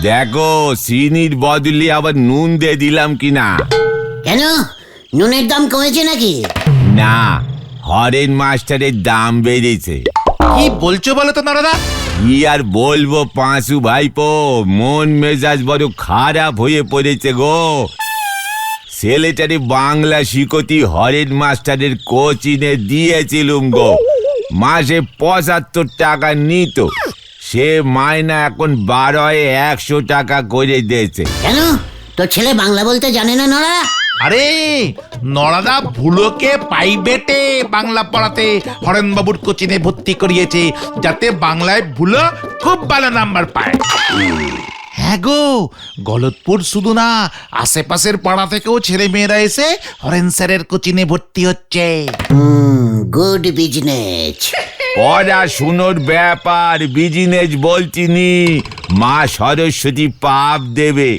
দেখো চিনির বদলে আবার নুন দিয়ে দিলাম কিনা। কেন, নুনের দাম কমেছে নাকি? না, হরেন মাস্টারের দাম বেড়েছে। কি বলছো বলো তো নরদা? কি আর বলবো পাঁচু ভাইপো, মন মেজাজ বড় খারাপ হয়ে পড়েছে গো। ছেলেটারে বাংলা শিখতি হরেন মাস্টারের কোচিনে দিয়েছিলুম গো, মাসে ৭৫ টাকা নিত। সে মাইনা এখন ১২-১০০ টাকা করে দিয়েছে। কেন, তোর ছেলে বাংলা বলতে জানে না নড়া? আরে নরদা ভুলোকে প্রাইভেটে বাংলা পড়াতে হরেন বাবুর কোচিনে ভর্তি করিয়েছে, যাতে বাংলায় ভুলো খুব ভালো নাম্বার পায়। হ্যাঁ গো, গলতপুর শুধু না, আশেপাশের পাড়া থেকেও ছেলে মেয়েরা এসে হরেন স্যারের কোচিনে ভর্তি হচ্ছে। Good business. পড়াশুনোর ব্যাপার বিজনেস বলছিনি, মা সরস্বতী পাপ দেবে।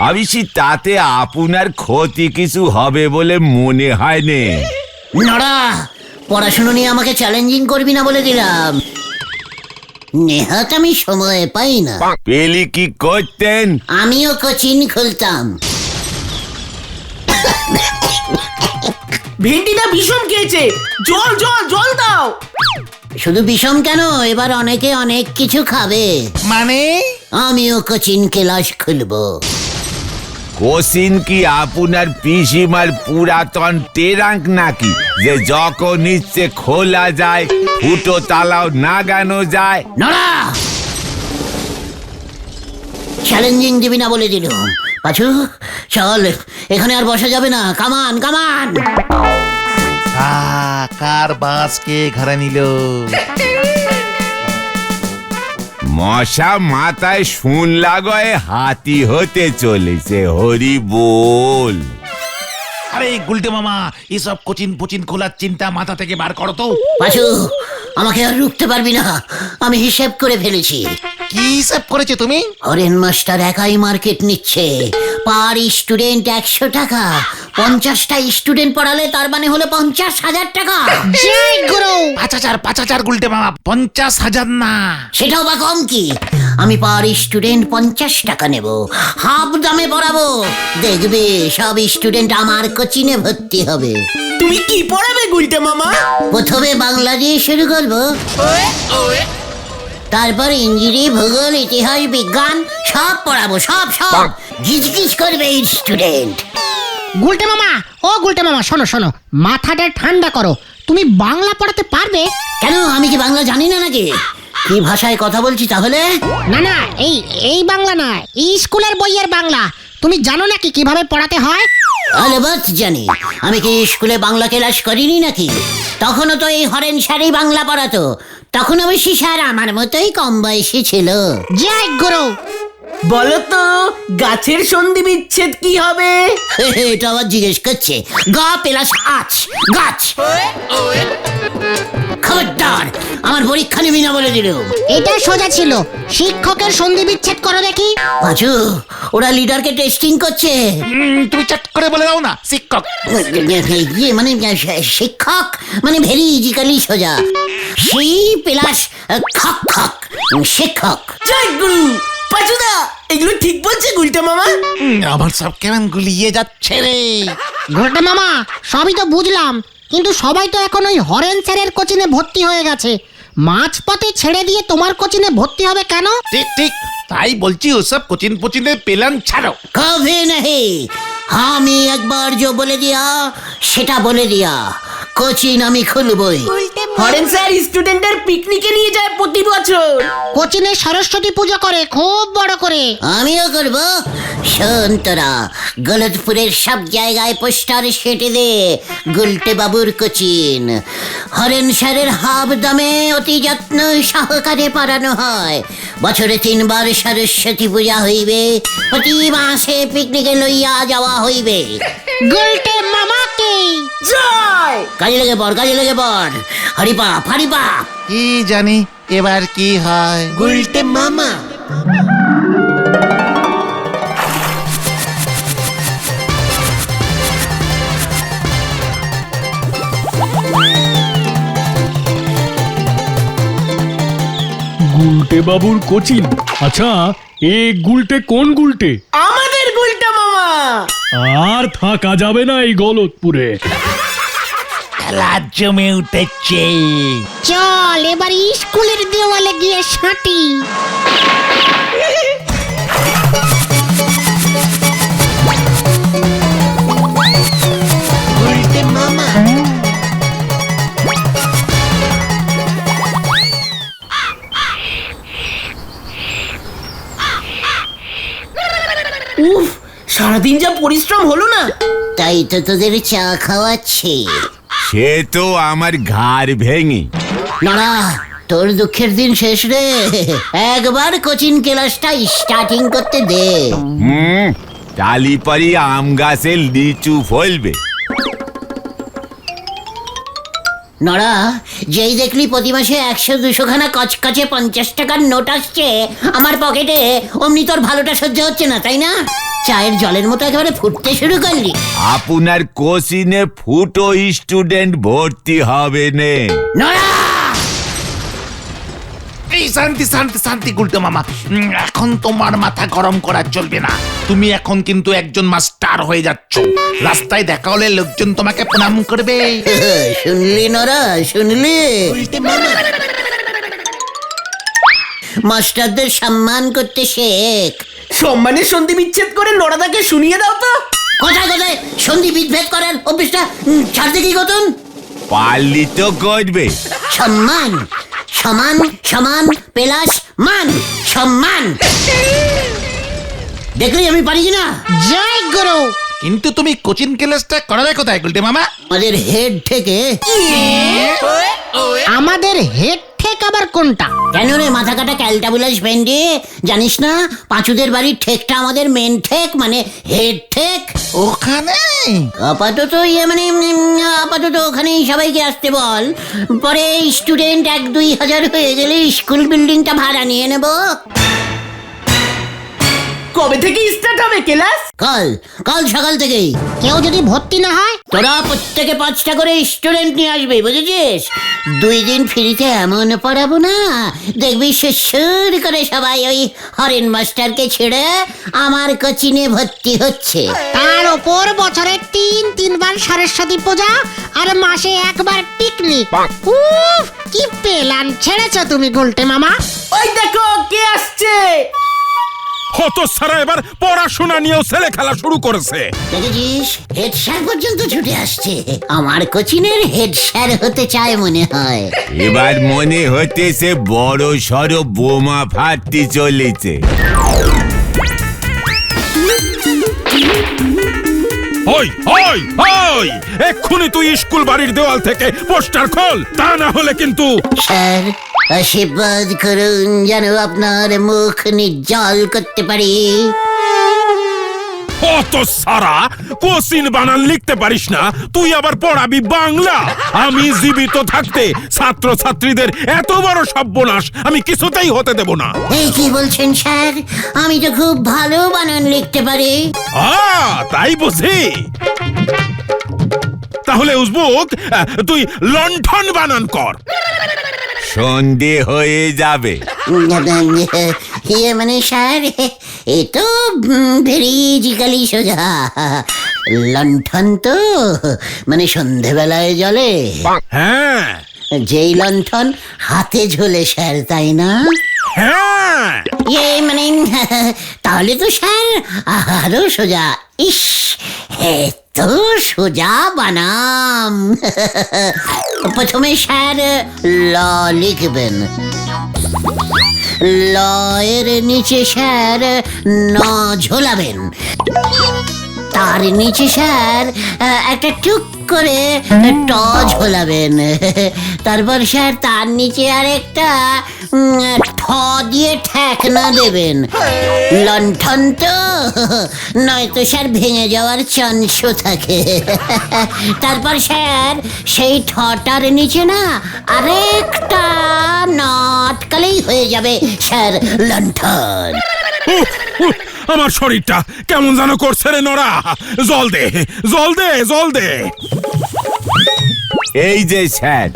অবশ্যই তাতে আপনার ক্ষতি কিছু হবে বলে মনে হয় না। নড়া, পড়াশোনা নিয়ে আমাকে চ্যালেঞ্জিং করবি না বলে দিলাম। নেহাত আমি সময় পাই না। পেলি কি করতেন? আমিও কোচিন খুলতাম। ভেন্ডিটা বিষম খেয়েছে, জল জল জল দাও। শুধু বিষম কেন, এবার অনেকে অনেক কিছু খাবে। মানে আমিও কোচিন ক্লাস খুলবো। কোচিন কি আপনার পিসিমার পুরাতন টেরাঙ্ক নাকি, যে যখন ইচ্ছে খোলা যায়, ফুটো তালাও নাগানো যায়? নড়া, চ্যালেঞ্জিং দিবি না বলে দিলাম। পাঁচু চল, এখানে আর বসা যাবে না। কামান কামান। কার বাঁশকে ঘরে নিল? মশা মাথায় শুন লাগায় হাতি হতে চলেছে, হরি বল। আরে গুলটে মামা, এসব কোচিন পুচিন খোলার চিন্তা মাথা থেকে বার করো তো। পাঁচু, আমাকে আর রুখতে পারবি না, আমি হিসেব করে ফেলেছি। কি হিসাব করেছো তুমি? হরেন মাস্টার একাই মার্কেট নিচ্ছে। পার স্টুডেন্ট ১০০ টাকা। ৫০টা স্টুডেন্ট পড়ালে তার মানে হলো ৫০,০০০ টাকা। ৫,০০০ গুলটে মামা, ৫০,০০০ না। সেটাও বা কম কি? আমি পার স্টুডেন্ট ৫০ টাকা নেব, হাফ দামে পড়াবো। দেখবে সব স্টুডেন্ট আমার কোচিনে ভর্তি হবে। তুমি কি পড়াবে গুলটে মামা? প্রথমে বাংলা দিয়ে শুরু করবো, তারপর ইংরেজি, ভূগোল, ইতিহাস, বিজ্ঞান সব পড়াবো। সব সব গিজগিজ করবে স্টুডেন্ট। গুলটে মামা, ও গুলটে মামা, শোনো শোনো, মাথাটা ঠান্ডা করো। তুমি বাংলা পড়াতে পারবে? কেন, আমি কি বাংলা জানি না নাকি? কি ভাষায় কথা বলছি তাহলে? না না, এই বাংলা না, এই স্কুলের বইয়ের বাংলা। তুমি জানো নাকি কিভাবে পড়াতে হয়? আলবাত জানি। আমি কি স্কুলে বাংলা ক্লাস করিনি নাকি? তখনও তো এই হরেন স্যারই বাংলা পড়াতো। তখন অবশ্য স্যার আমার মতোই কম বয়সী ছিল। জয় গুরু। বলো তো, গাছের সন্ধি বিচ্ছেদ কি হবে? এটা আবার জিজ্ঞেস করছে। গা প্লাস আছ, গাছ। খবরদার, আমার পরীক্ষা নিবি না বলে দিল। এটা সোজা ছিল। শিক্ষকের সন্ধি বিচ্ছেদ করো দেখি। পাঁচু, ওরা লিডারকে টেস্টিং করছে। তুমি চট করে বলে দাও না, শিক্ষক। ইয়ে মানে শিক্ষক মানে ভেরি ইজিক্যালি সোজা। সি প্লাস খক খক, শিক্ষক। জয় গুরু। পাচুদা, এগুলো ঠিক বলছে গুলটে মামা? আমার সব কেমন গুলিয়ে যাচ্ছে রে। গুলটে মামা, সবই তো বুঝলাম, কিন্তু সবাই তো এখন ওই হরেন স্যারের কোচিনে ভর্তি হয়ে গেছে। মাঝপথে ছেড়ে দিয়ে তোমার কোচিনে ভর্তি হবে কেন? ঠিক ঠিক, তাই বলছি ওসব কোচিন পুচিনের প্ল্যান ছাড়ো। কভি नहीं, আমি একবার जो বলে দিয়া সেটা বলে দিয়া। কোচিন আমি খুলবই। হরেন স্যার স্টুডেন্টদের পিকনিকে নিয়ে যায় প্রতি বছর। কোচিনে সরস্বতী পুজো করে খুব বড় করে। আমিও করব। শোন তোরা, গলতপুরের সব জায়গায় পোস্টার সেটে দে, গুলটে বাবুর কোচিন। হরেন স্যারের হাফ দামে অতি যত্ন সহকারে পড়ানো হয়। বছরে ৩ বার সরস্বতী পূজা হইবে, প্রতি মাসে পিকনিকে লইয়া যাওয়া হইবে। গুলটে মামাকে জয়। কাজে লেগে পড়, কাজে লেগে পড়। হরিপাপ হরিপাপ। কি জানি এবার কি হয়। গুলটে মামা। গুলটে বাবুর কোচিন। আচ্ছা, এ গুলটে কোন গুলটে? আমাদের গুলটা মামা। আর থাকা যাবে না এই গলতপুরে। খেলা জমে উঠেছে। চল এবার স্কুলের দেওয়ালে গিয়ে সাঁটি। উফ, সারাদিন যা পরিশ্রম হলো না। তাই তো তোদের চা খাওয়াচ্ছে। সে তো আমার ঘাড় ভেঙে। নড়া, তোর দুঃখের দিন শেষ রে। একবার কোচিং ক্লাসটা স্টার্টিং করতে দে। টালি পারি আম গাছের লিচু ফলবে। নড়া, যেই দেখলি প্রতি মাসে 100-200 খানা কচকচে 50 টাকার নোট আসছে আমার পকেটে, অমনি তোর ভালোটা সহ্য হচ্ছে না, তাই না? চায়ের জলের মতো একেবারে ফুটতে শুরু করলি। আপনার কোচিনে ফুটো স্টুডেন্ট ভর্তি হবে নে। নড়া, এই শান্তি শান্তি শান্তি গুলটে মামা, এখন তোমার মাথা গরম করা চলবে না। তুমি এখন কিন্তু একজন মাস্টার হয়ে যাচ্ছ। রাস্তায় দেখা হলে লোকজন তোমাকে প্রণাম করবে। শুনলি নড়া, শুনলি? মাস্টারদের সম্মান করতে শেখ। সম্মানের সন্ধি বিচ্ছেদ করে নড়াদাকে শুনিয়ে দাও তো। কোথায় কোথায় সন্ধি বিচ্ছেদ করার অফিসটা ছাড় দেখি গতন। পারলি তো করবে। সম্মান, সমান সমান প্লাস মান, সম্মান। দেখলি আমি পারি কিনা? জয় গুরু। কিন্তু তুমি কোচিং ক্লাসটা করাবে কোথায় গুলটে মামা? আমাদের হেড থেকে। আমাদের হেড ঠেক আবার কোনটা? কেন রে মাথা কাটা ক্যালটাবুলাস ভেন্ডি, জানিস না পাঁচুদের বাড়ির ঠেকটা আমাদের মেন ঠেক, মানে হেড ঠেক। ওখানে আপাতত আপাতত ওখানেই সবাইকে আসতে বল। পরে স্টুডেন্ট 1-2 হাজার হয়ে গেলে স্কুল বিল্ডিংটা ভাড়া নিয়ে নেব। কবে থেকে স্টার্ট হবে ক্লাস? কাল কাল সকাল থেকেই। কেউ যদি ভর্তি না হয়? তোরা প্রত্যেকে 5টা করে স্টুডেন্ট নিয়ে আসবি, বুঝেছিস? 2 দিন ফ্রিতে এমন পড়াবো না, দেখবি সুর করে সবাই ওই হরেন মাস্টারকে ছেড়ে আমার কোচিনে ভর্তি হচ্ছে। তার ওপর বছরে 3 বার সরস্বতী পূজা আর মাসে 1বার পিকনিক। উফ, কি প্ল্যান ছেড়েছো তুমি গুলটে মামা। ওই দেখো কে আসছে। হত সারা এবার পড়াশোনা নিয়েও ছেলে খেলা শুরু করেছে। দেখেছিস, হেড স্যার পর্যন্ত ছুটে আসছে। আমার কোচিনের হেড স্যার হতে চায় মনে হয়। এবার মনে হতেছে বড় সড়ো বোমা ফাটতে চলেছে। ওই ওই ওই, এক্ষুনি তুই স্কুল বাড়ির দেওয়াল থেকে পোস্টার খোল, তা না হলে কিন্তু। স্যার, আশীর্বাদ করুন যেন আপনার মুখ নিজ্জ্বল করতে পারি। অত সারা কোচিন বানান লিখতে পারিস না, তুই আবার পড়াবি বাংলা। আমি জীবিত থাকতে ছাত্র ছাত্রীদের এত বড় সর্বনাশ আমি কিছুতেই হতে দেব না। এই কি বলছেন স্যার? আমি তো খুব ভালো বানান লিখতে পারি। তাই বুঝি? তাহলে উজবুক, তুই লণ্ঠন বানান কর। সন্ধে হয়ে যাবে। ইয়ে মানে স্যার, এ তো ভেরিজিক্যালি সোজা। লণ্ঠন তো মানে সন্ধেবেলায় জ্বলে। হ্যাঁ যেই লণ্ঠন হাতে ঝোলে স্যার, তাই না? হ্যাঁ, ইয়ে মানে তাহলে তো স্যার আরো সোজা। ইস, এত সোজা বানাম। প্রথমে স্যার ল লিখবেন, ল এর নিচে স্যার ন ঝোলাবেন, তার নিচে স্যার একটা টুক করে ট ঝোলাবেন, তারপর স্যার তার নিচে আরেকটা ঠ দিয়ে ঠেকনা দেবেন। লণ্ঠন তো, নয়তো স্যার ভেঙে যাওয়ার চান্স থাকে। তারপর স্যার সেই ঠটার নিচে না আরেকটা নটকালেই হয়ে যাবে স্যার লণ্ঠন। উফ, উফ, আমার শরীরটা কেমন যেন করছে রে নরা। জল দে, জল দে, জল দে। এই যে স্যার,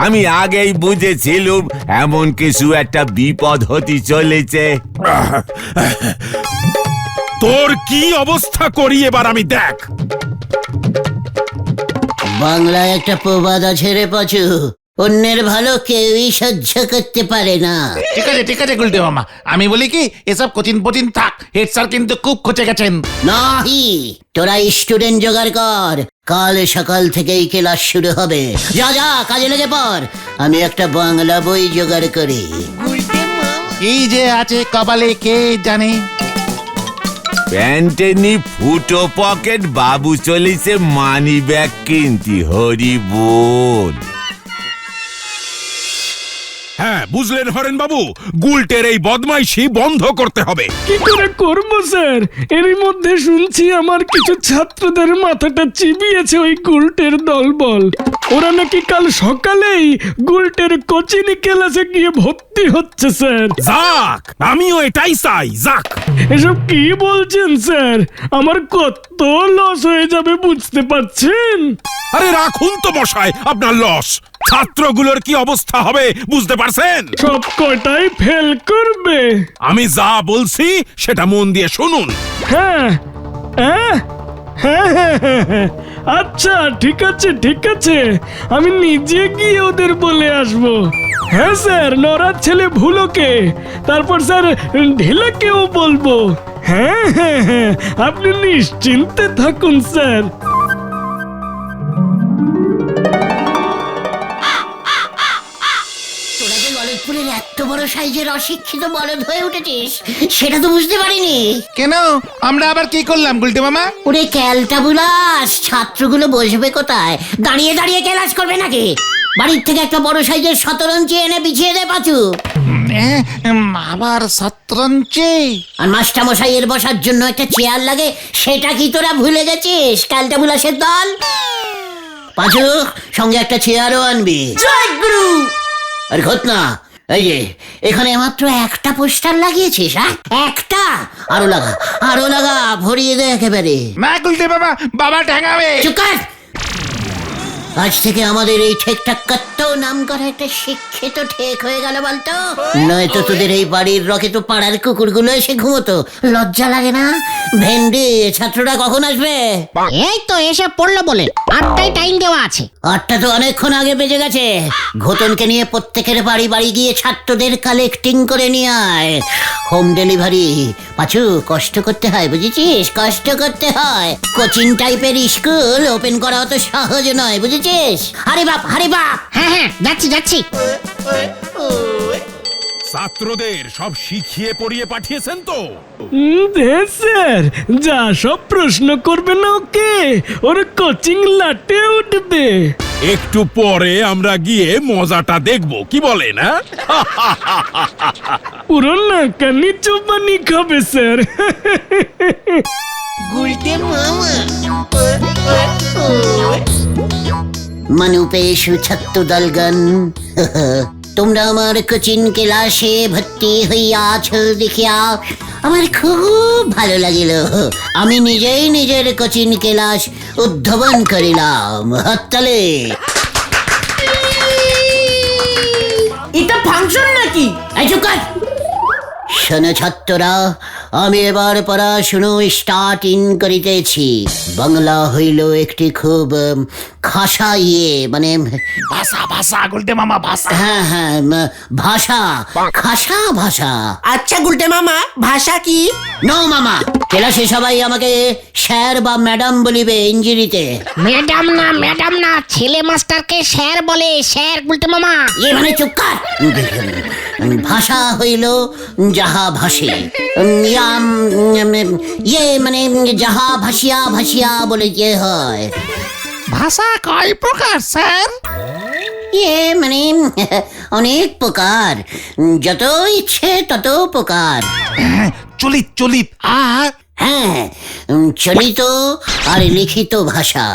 আমি আগেই বুঝেছিলুম এমন কিছু একটা বিপদ হতে চলেছে। তোর কি অবস্থা করি এবার আমি দেখ। বাংলায় একটা প্রবাদ আছে রে পাচু, অন্যের ভালো কেউই সহ্য করতে পারে না। ঠিক আছে গুলটে মামা, আমি বলি কি এসব কোচিন পচিন থাক, হেড স্যার কিন্তু খুব খচে গেছেন। নাহি, তোরা স্টুডেন্ট জোগাড় কর, কাল সকাল থেকেই ক্লাস শুরু হবে। যা যা কাজে লেগে পড়, আমি একটা বাংলা বই জোগাড় করি। এই যে আছে কপালে কে জানে। প্যান্টেনি ফুটো পকেট বাবু চলেছে মানি ব্যাগ কিনতি, হরি বল। হ্যাঁ বুঝলেন হরেন বাবু, গুলটের এই বদমাইশি বন্ধ করতে হবে। কি করে করবো স্যার? এরই মধ্যে শুনছি আমার কিছু ছাত্রদের মাথাটা চিবিয়েছে ওই গুলটের দলবল। ওরা নাকি কাল সকালেই গুলটের কোচিং ক্লাসে গিয়ে ভর্তি হচ্ছে স্যার। যাক, আমিও এটাই চাই, যাক। এসব কি বলছেন স্যার? আমার কত লস হয়ে যাবে বুঝতে পারছেন? আরে রাখুন তো মশাই আপনার লস, ছাত্রগুলোর কি অবস্থা হবে বুঝতে পারছেন? সব কটাই ফেল করবে। আমি যা বলছি সেটা মন দিয়ে শুনুন। হ্যাঁ হ্যাঁ হ্যাঁ হ্যাঁ হ্যাঁ হ্যাঁ। আচ্ছা ঠিক আছে, আমি নিজে গিয়ে ওদের বলে আসবো। হ্যাঁ স্যার, নরার ছেলে ভুলোকে, তারপর স্যার ঢিলাকেও বলবো। হ্যাঁ হ্যাঁ হ্যাঁ, আপনি নিশ্চিন্তে থাকুন স্যার। তোরা যে গলতপুরের এত বড় সাইজের অশিক্ষিত বলদ হয়ে উঠেছিস সেটা তো বুঝতে পারিনি। কেন, আমরা আবার কি করলাম গুলটে মামা? ওরে ক্যালটা বুলাস, ছাত্রগুলো বসবে কোথায়? দাঁড়িয়ে দাঁড়িয়ে ক্লাস করবে নাকি? বাড়ির থেকে একটা বড় সাইজের শতরঞ্চি এনে বিছিয়ে দে পাচু। আবার শতরঞ্চি? আর মাস্টার মশাইয়ের বসার জন্য একটা চেয়ার লাগে, সেটা কি তোরা ভুলে গেছিস? ক্যালটা বুলাসের দল। পাচু, সঙ্গে একটা চেয়ারও আনবি। জয় গুরু। আর ঘটনা, এই যে এখানে মাত্র একটা পোস্টার লাগিয়েছিস? হ্যাঁ, একটা? আরো লাগা, ভরিয়ে দে একেবারে। না গুলটে মামা, বাবা ঠ্যাঙাবে। চুপ কর। আজ থেকে আমাদের এই ঠেকটা কত নাম করা একটা শিক্ষিত ঠেক হয়ে গেল বলতো? নয়তো তোদের এই বাড়ির রকে তো পাড়ার কুকুরগুলো এসে ঘুমোতো। লজ্জা লাগে না? ভেন্ডি, ছাত্ররা কখন আসবে? এই তো এসে পড়লো বলে, 8টায় টাইম দেওয়া আছে। 8টা তো অনেকক্ষণ আগে বেজে গেছে। ঘোতনকে নিয়ে প্রত্যেকের বাড়ি বাড়ি গিয়ে ছাত্রদের কালেক্টিং করে নিয়ে আয়। Home delivery. পাচু, কষ্ট করতে হয় বুঝেছিস, কষ্ট করতে হয়। কোচিং টাইপের স্কুল ওপেন করা অত সহজ নয় বুঝেছিস। হারি বাপ, হারি বাপ। হ্যাঁ হ্যাঁ, যাচ্ছি। ছাত্রদের সব শিখিয়ে পড়িয়ে পাঠিয়েছেন তো? স্যার, যা সব প্রশ্ন করবে না ওকে, ওর কোচিং লাটে উঠবে। একটু পরে আমরা গিয়ে মজাটা দেখব, কি বলেন? হ্যাঁ, পুরো নাকানি চোপানি খাবে স্যার। মানুপেশু ছাত্র দলগণ, তোমরা আমার কোচিং ক্লাসে ভর্তি হইয়াছ দেখিয়া আমার খুব ভালো লাগিল। আমি নিজেই নিজের কোচিং ক্লাস উদ্ভাবন করিলাম। হাততালি। এটা ফাংশন নাকি? এই চুপ কর। শোনো ছাত্ররা, আমি এবার পড়াশুনো স্টার্টিং করিতেছি। বাংলা হইল একটি খুব খাসা মানে ভাষা গুলটে মামা, ভাষা। হ্যাঁ হ্যাঁ, ভাষা, খাসা ভাষা। আচ্ছা গুলটে মামা, ভাষা কি? নো মামা, ক্লাসে সবাই আমাকে স্যার বা ম্যাডাম বলিবে ইঞ্জিরিতে। ম্যাডাম না, ছেলে মাস্টারকে স্যার বলে, স্যার গুলটে মামা। মানে চুপ কর। ভাষা হইল যাহা ভাসে, মানে যাহা ভাসিয়া ভাসিয়া বলে যে হয়। ভাষা কয় প্রকার স্যার? মানে অনেক প্রকার, যত ইচ্ছে তত প্রকার। চলিত আর হ্যাঁ, চলিত আর লিখিত ভাষা।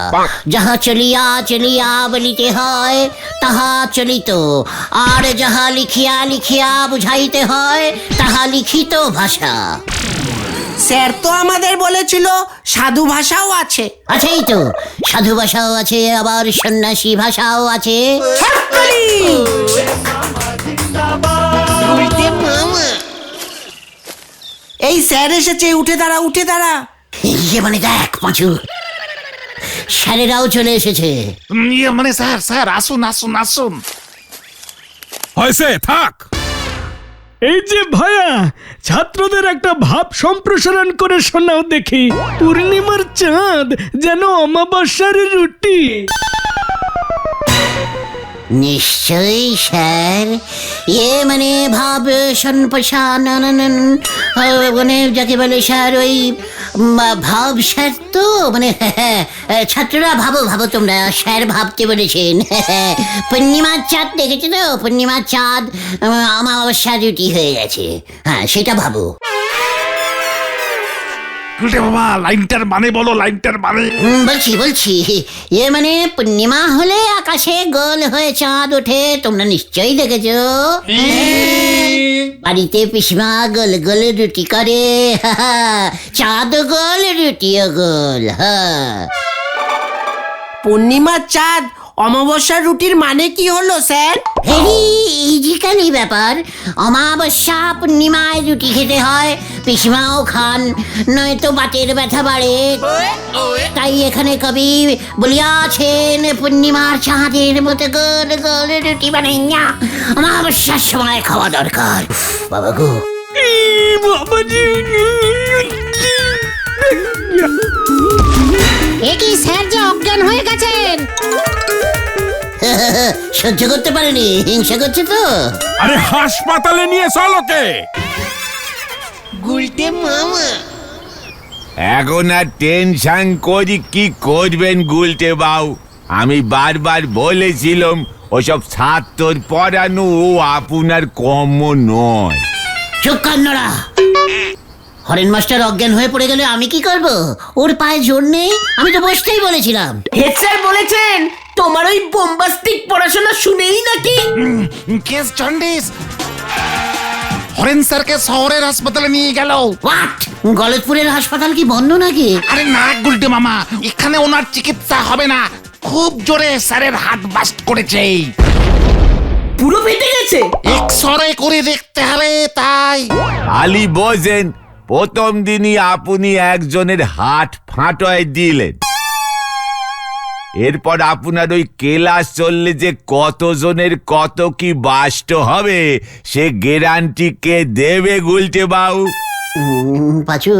যাহা চলিয়া চলিয়া বলিতে হয় তাহা চলিত, আর যাহা লিখিয়া লিখিয়া বুঝাইতে হয় তাহা লিখিত ভাষা। স্যার তো আমাদের বলেছিল সাধু ভাষাও আছে। আছেই তো, সাধু ভাষাও আছে, আবার সন্ন্যাসী ভাষাও আছে। এই স্যার এসেছে, উঠে দাঁড়া উঠে দাঁড়া। ইয়ে মানে দেখ পাঁচু, স্যারেরাও চলে এসেছে। মানে স্যার স্যার আসুন আসুন আসুন। হয়েছে, থাক। এই যে ভায়া, ছাত্রদের একটা ভাব সম্প্রসারণ করে শোনাও দেখি। পূর্ণিমার চাঁদ যেন অমাবস্যার রুটি। নিশ্চয়ই স্যার, মানে ভাব সম্প্রসারণ, মানে যাকে বলে স্যার ওই ভাব স্যার তো, মানে ছাত্ররা ভাবো ভাবো তোমরা, স্যার ভাবতে বলেছেন। পূর্ণিমার চাঁদ দেখেছো তো, পূর্ণিমার চাঁদ অমাবস্যার রুটি হয়ে গেছে, হ্যাঁ সেটা ভাবো। গুলটে মামা লাইনটার মানে বলো, লাইনটার মানে। বলছি মানে পূর্ণিমা হলে আকাশে গোল হয়ে চাঁদ ওঠে, তোমরা নিশ্চয়ই দেখেছো। বাড়িতে পিসমা গোল গোল রুটি করে, চাঁদ গোল রুটিও গোল। পূর্ণিমার চাঁদ অমাবস্যার রুটির মানে কি হলো স্যার? ভেরি ইজিকালি ব্যাপার। অমাবস্যা পূর্ণিমায় রুটি খেতে হয়, পিসিমাও খান, নয়তো বাতের ব্যথা বাড়ে। তাই এখানে কবি বলিয়াছেন, পূর্ণিমার চাঁদের মতো গোল গোল রুটি বানাইয়া অমাবস্যার সময় খাওয়া দরকার। বাবা গো, বাবাজি, এ কি স্যার যে অজ্ঞান হয়ে গেছেন? সহ্য করতে পারেনি, হিংসা করছে তো। আরে হাসপাতালে নিয়ে চলোকে। এখন আর টেনশন করি কি করবেন গুলটে বাউ? আমি বারবার বলেছিলাম ওসব ছাত্র পড়ানো ও আপনার কম নয়। চুপ কান্নরা। হরেন মাস্টার অজ্ঞান হয়ে পড়ে গেলে আমি কি করব? ওর পায়ে জোর নেই, আমি তো বসতেই বলেছিলাম। হেড স্যার বলেছেন তোমার ওই বোম্বাস্টিক পড়াশোনা শুনেই নাকি কেস জন্ডিস। হরেন স্যারকে শহরের হাসপাতালে নিয়ে গেল। হোয়াট? গলতপুরের হাসপাতাল কি বন্ধ নাকি? আরে না গুলটে মামা, এখানে ওনার চিকিৎসা হবে না। খুব জোরে স্যারের হাত বাস্ট করেছে, পুরো ফেটে গেছে। এক্সরে করে দেখতে হবে। তাই আলী বোঝেন, প্রথম দিনই আপনি একজনের হাট ফাটায় দিলেন। এরপর আপনার ওই ক্লাস চললে যে কতজনের কত কি বাস্ট হবে সে গ্যারান্টি কে দেবে গুলটে বাবু? পাচু,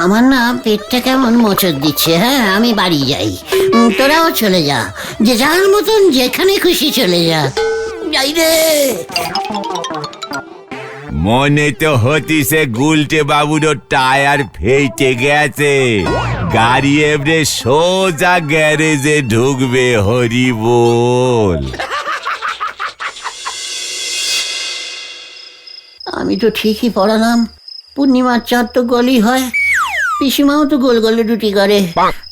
আমার না পেটটা কেমন মোচড় দিচ্ছে। হ্যাঁ, আমি বাড়ি যাই, তোরাও চলে যা, যে যার মতন যেখানে খুশি চলে যা। যাই রে। মনে তো হতিছে গুলটে বাবুরও টায়ার ফেটে গেছে, গাড়ি এবারে সোজা গ্যারেজে ঢুকবে। হরি বল। আমি তো ঠিকই পড়ালাম, পূর্ণিমার চাঁদ তো গলই হয়, পিসিমাও তো গোল গোল রুটি করে।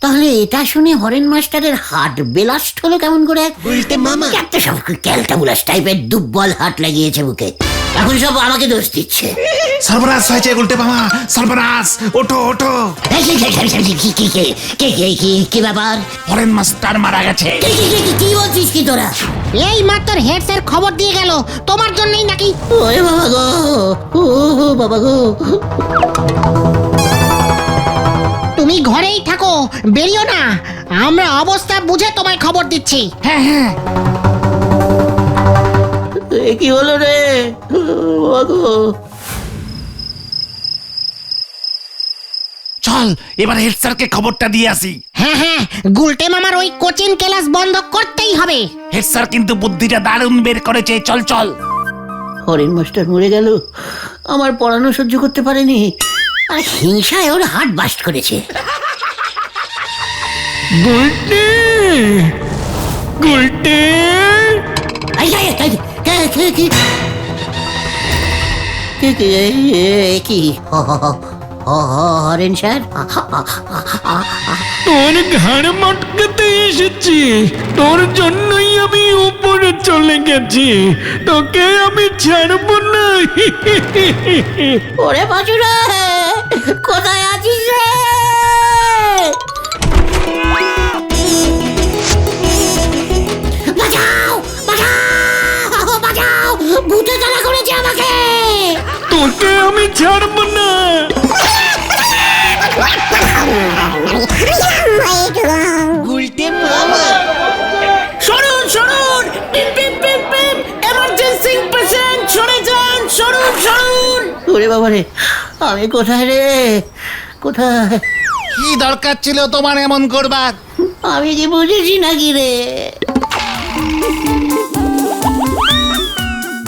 তাহলে এটা শুনে হরেন মাস্টারের হার্ট বেলাস্ট হলো কেমন করে? একটা সব ক্যালটাবুলাস টাইপের দুর্বল হার্ট লাগিয়েছে বুকে, এখন সব আমাকে দোষ দিচ্ছে। সর্বনাশ হয়েছে গুলটে মামা, সর্বনাশ। ওঠো ওঠো। কি ব্যাপার? হরেন মাস্টার মারা গেছে। কি বলছিস কি তোরা? এই মাত্র হেড স্যার খবর দিয়ে গেল, তোমার জন্যই নাকি। ওরে বাবা গো, ও বাবা গো। তুমি ঘরেই থাকো, বেরিও না, আমরা অবস্থা বুঝে তোমায় খবর দিচ্ছি। হ্যাঁ হ্যাঁ। কি হলো রে বাবা গো? চল এবার হেড স্যারকে খবরটা দিয়ে আসি। হ্যাঁ হ্যাঁ, গুলটে মামার ওই কোচিং ক্লাস বন্ধ করতেই হবে। হেড স্যার কিন্তু বুদ্ধিটা দারুণ বের করেছে। চল চল। হরেন মাস্টার মরে গেল, আমার পড়ানো সহ্য করতে পারেনি, আর হিংসায় ওর হার্ট বাস্ট করেছে। গুলটে, গুলটে, কি হরেন স্যার? তোর ঘাড় মটকাতে এসেছি, তোর জন্যই আমি উপরে চলে গেছি, তোকে আমি ছাড়বো না। ওরে বাজুরা, কোথায় আছিস রে? বাঁচাও বাঁচাও বাঁচাও, ভূতে তাড়া করেছে আমাকে। তোকে আমি ছাড়বো না। সরুন সরুন, পিপ পিপ পিপ পিপ, এমার্জেন্সি পেশেন্ট, সরে যান, সরুন সরুন। ওরে বাবা রে, আমি কোথায় রে, কোথায়? কি দরকার ছিল তোমার এমন করবার? আমি কি বুঝেছি নাকি রে?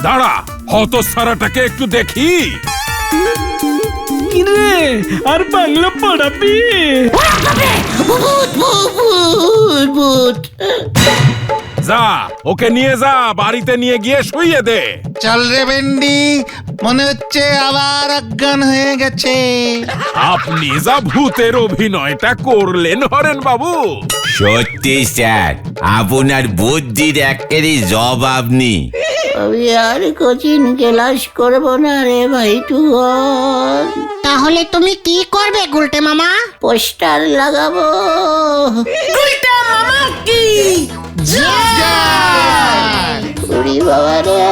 দাঁড়া, হতসারাটাকে একটু দেখি। কিরে আর বাংলা পড়াবি? ভূত ভূত ভূত ভূত। যা, ওকে নিয়ে যা, বাড়িতে নিয়ে গিয়ে শুইয়ে দে। চল রে ভেন্ডি, মনে হচ্ছে আবার অজ্ঞান হয়ে গেছে। আপনি যা ভূতের অভিনয়টা করলেন হরেন বাবু, সত্যি স্যার, আপনার বুদ্ধির একেরই জবাব নেই। আমি আর কোচিং ক্লাস করবো না রে ভাই টুকন। তাহলে তুমি কি করবে গুলটে মামা? পোস্টার লাগাবো। গুলটা মামা কি ওরে বাবা রে,